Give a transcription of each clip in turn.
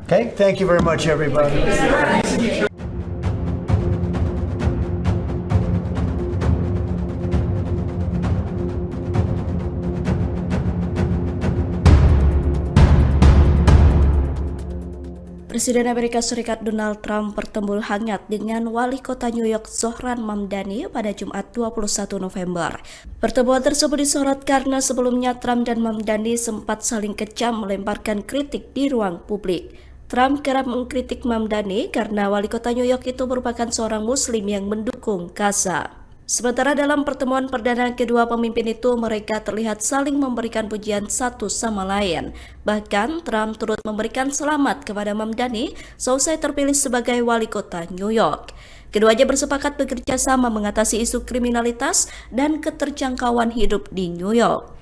Okay, thank you very much, everybody. Presiden Amerika Serikat Donald Trump bertemu hangat dengan Wali Kota New York Zohran Mamdani pada Jumat 21 November. Pertemuan tersebut disorot karena sebelumnya Trump dan Mamdani sempat saling kecam melemparkan kritik di ruang publik. Trump kerap mengkritik Mamdani karena Wali Kota New York itu merupakan seorang Muslim yang mendukung Gaza. Sementara dalam pertemuan perdana kedua pemimpin itu, mereka terlihat saling memberikan pujian satu sama lain. Bahkan Trump turut memberikan selamat kepada Mamdani seusai terpilih sebagai wali kota New York. Keduanya bersepakat bekerja sama mengatasi isu kriminalitas dan keterjangkauan hidup di New York.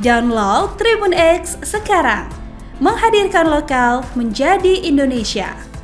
Download Tribun X sekarang, menghadirkan lokal menjadi Indonesia.